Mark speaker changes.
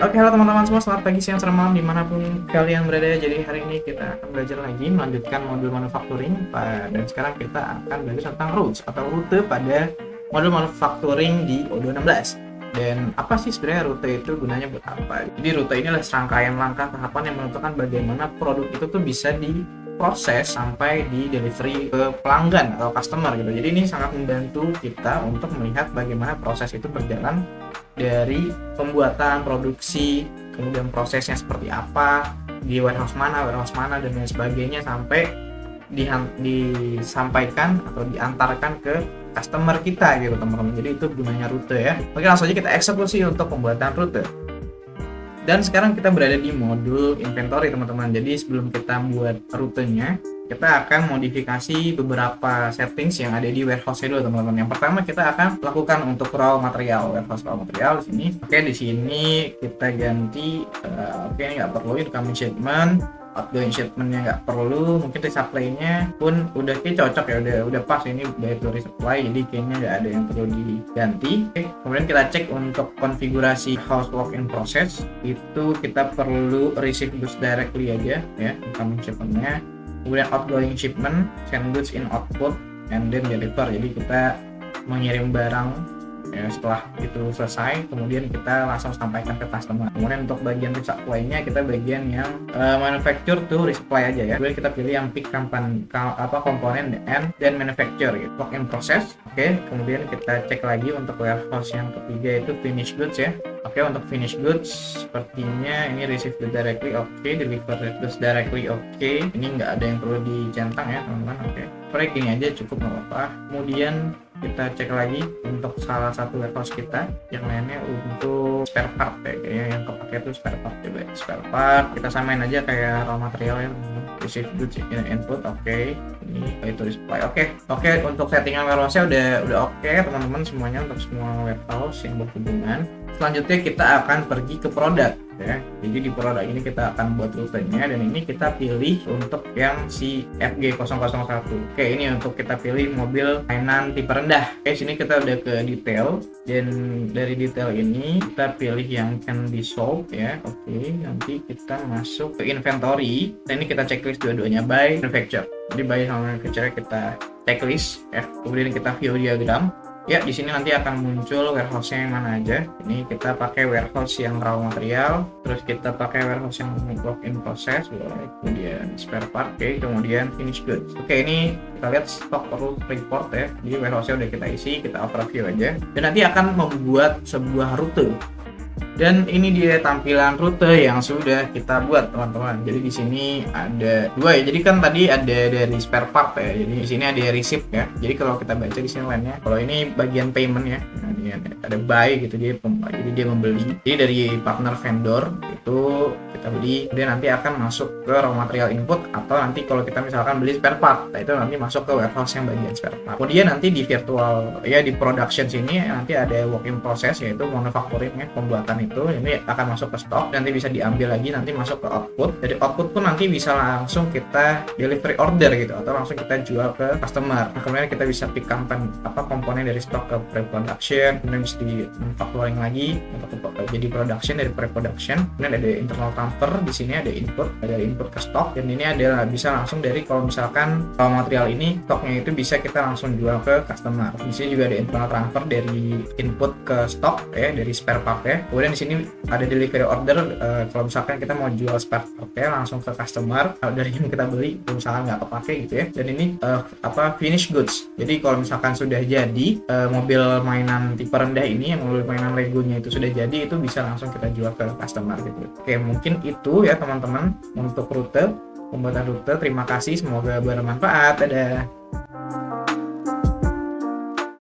Speaker 1: Oke, halo teman-teman semua, selamat pagi, siang, sore, malam dimanapun kalian berada. Jadi hari ini kita akan belajar lagi melanjutkan modul manufacturing, dan sekarang kita akan belajar tentang routes atau rute pada modul manufacturing di O216. Dan apa sih sebenarnya rute itu, gunanya buat apa? Jadi rute ini adalah serangkaian langkah tahapan yang menentukan bagaimana produk itu tuh bisa diproses sampai di delivery ke pelanggan atau customer gitu. Jadi ini sangat membantu kita untuk melihat bagaimana proses itu berjalan dari pembuatan, produksi, kemudian prosesnya seperti apa, di warehouse mana, dan lain sebagainya, sampai disampaikan atau diantarkan ke customer kita gitu teman-teman. Jadi itu gunanya rute ya. Oke, langsung aja kita eksekusi untuk pembuatan rute. Dan sekarang kita berada di modul inventory teman-teman. Jadi sebelum kita buat rutenya, kita akan modifikasi beberapa settings yang ada di warehouse dulu teman-teman. Yang pertama kita akan lakukan untuk raw material, warehouse raw material di sini. Oke, di sini kita ganti ini nggak perlu incoming shipment, outgoing shipmentnya nggak perlu, mungkin resupply-nya pun udah cocok ya, udah pas ini dari resupply, jadi kayaknya nggak ada yang perlu diganti. Oke, kemudian kita cek untuk konfigurasi house work in process, itu kita perlu receive goods directly aja ya, incoming shipmentnya. Kemudian outgoing shipment, send goods in output and then deliver, jadi kita mengirim barang ya, setelah itu selesai kemudian kita langsung sampaikan ke customer. Kemudian untuk bagian resupply-nya kita bagian yang manufacture to resupply aja ya. Kemudian kita pilih yang pick komponen dan manufacture gitu. Work in process. Oke, kemudian kita cek lagi untuk warehouse yang ketiga itu finish goods ya. Oke, untuk finish goods sepertinya ini receive goods directly oke, deliver goods directly oke. Ini nggak ada yang perlu dicentang ya teman-teman. Oke, gini aja cukup, nggak apa-apa. Kemudian kita cek lagi untuk salah satu warehouse kita, yang lainnya untuk spare part ya, kayaknya yang kepake itu spare part. Coba spare part kita samain aja kayak raw material ya, receive goods input oke, ini itu display oke. Untuk settingan warehouse-nya udah oke teman-teman semuanya, untuk semua warehouse yang berhubungan. Selanjutnya kita akan pergi ke produk ya. Jadi di produk ini kita akan buat rutenya, dan ini kita pilih untuk yang si FG001. Oke, ini untuk kita pilih mobil mainan tipe rendah. Oke, sini kita udah ke detail, dan dari detail ini kita pilih yang can be sold ya. Oke, nanti kita masuk ke inventory, dan ini kita checklist dua-duanya by manufacturer. Jadi by manufacturer kita checklist ya. Kemudian kita view diagram. Ya, di sini nanti akan muncul warehouse-nya yang mana aja. Ini kita pakai warehouse yang raw material, terus kita pakai warehouse yang work in process, kemudian spare part, oke, kemudian finish goods. Oke, ini kita lihat stock report ya. Jadi warehouse-nya udah kita isi, kita overview aja. Dan nanti akan membuat sebuah rute. Dan ini dia tampilan rute yang sudah kita buat teman-teman. Jadi di sini ada dua ya. Jadi kan tadi ada dari spare part ya. Jadi di sini ada receipt ya. Jadi kalau kita baca di sini lainnya, kalau ini bagian payment ya. Nah, ini ada buy gitu, jadi dia membeli. Jadi dari partner vendor itu kita beli, kemudian nanti akan masuk ke raw material input, atau nanti kalau kita misalkan beli spare part, nah itu nanti masuk ke warehouse yang bagian spare part. Kemudian nanti di virtual ya, di production sini nanti ada work in process, yaitu manufacturing ya, pembuatan itu ini akan masuk ke stok, nanti bisa diambil lagi, nanti masuk ke output. Dari output pun nanti bisa langsung kita delivery order gitu, atau langsung kita jual ke customer. Nah, kemudian kita bisa pick komponen dari stok ke pre-production, kemudian bisa di manufacturing lagi untuk jadi production, dari pre-production. Kemudian ada internal transfer, di sini ada input, dari input ke stok, dan ini adalah bisa langsung dari, kalau misalkan raw material ini stoknya itu bisa kita langsung jual ke customer. Di sini juga ada internal transfer dari input ke stok ya, dari spare part ya. Kemudian di sini ada delivery order, kalau misalkan kita mau jual spare part ya langsung ke customer dari yang kita beli, kalau misalkan nggak kepake gitu ya. Dan ini finish goods. Jadi kalau misalkan sudah jadi mobil mainan tipe rendah ini, yang mobil mainan Legonya itu sudah jadi, itu bisa langsung kita jual ke customer gitu. Oke, mungkin itu ya teman-teman untuk pembuatan rute. Terima kasih, semoga bermanfaat. Dadah.